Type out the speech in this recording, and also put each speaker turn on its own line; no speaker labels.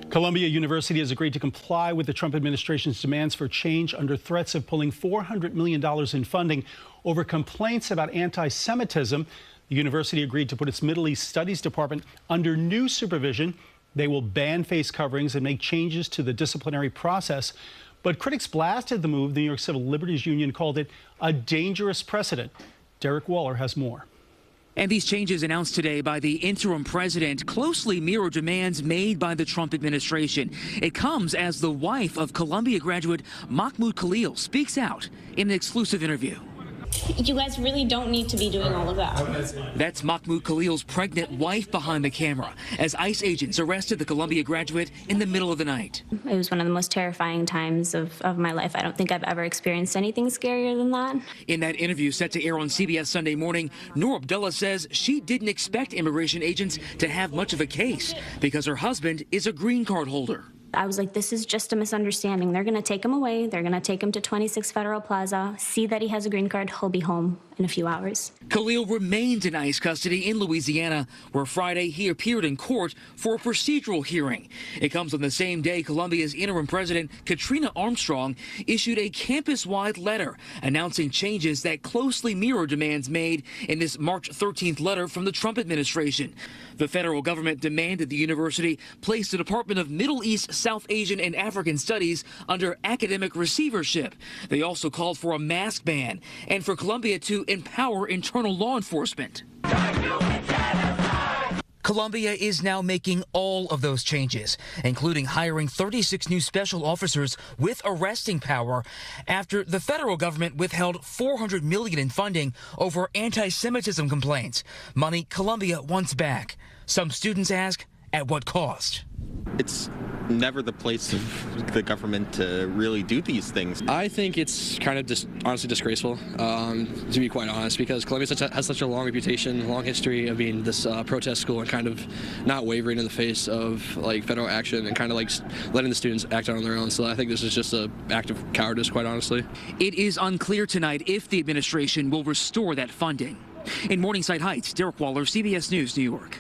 Columbia University has agreed to comply with the Trump administration's demands for change under threats of pulling $400 million in funding over complaints about anti-Semitism. The university agreed to put its Middle East Studies department under new supervision. They will ban face coverings and make changes to the disciplinary process. But critics blasted the move. The New York Civil Liberties Union called it a dangerous precedent. Derick has more.
And these changes announced today by the interim president closely mirror demands made by the Trump administration. It comes as the wife of Columbia graduate Mahmoud Khalil speaks out in an exclusive interview.
You guys really don't need to be doing all of that.
That's Mahmoud Khalil's pregnant wife behind the camera as ICE agents arrested the Columbia graduate in the middle of the night.
It was one of the most terrifying times of my life. I don't think I've ever experienced anything scarier than that.
In that interview set to air on CBS Sunday morning, Noor Abdullah says she didn't expect immigration agents to have much of a case because her husband is a green card holder.
I was like, this is just a misunderstanding. They're going to take him away. They're going to take him to 26 Federal Plaza, see that he has a green card. He'll be home in a few hours.
Khalil remains in ICE custody in Louisiana, where Friday he appeared in court for a procedural hearing. It comes on the same day Columbia's interim president, Katrina Armstrong, issued a campus-wide letter announcing changes that closely mirror demands made in this March 13th letter from the Trump administration. The federal government demanded the university place the Department of Middle East, South Asian, and African Studies under academic receivership. They also called for a mask ban and for Columbia to empower internal law enforcement. Columbia is now making all of those changes, including hiring 36 new special officers with arresting power after the federal government withheld $400 million in funding over anti-Semitism complaints, money Columbia wants back. Some students ask, at what cost?
It's never the place of the government to really do these things.
I think it's kind of just honestly disgraceful, to be quite honest, because Columbia has such a long reputation, long history of being this protest school and kind of not wavering in the face of like federal action and kind of like letting the students act out on their own. So I think this is just an act of cowardice, quite honestly.
It is unclear tonight if the administration will restore that funding. In Morningside Heights, Derick, CBS News, New York.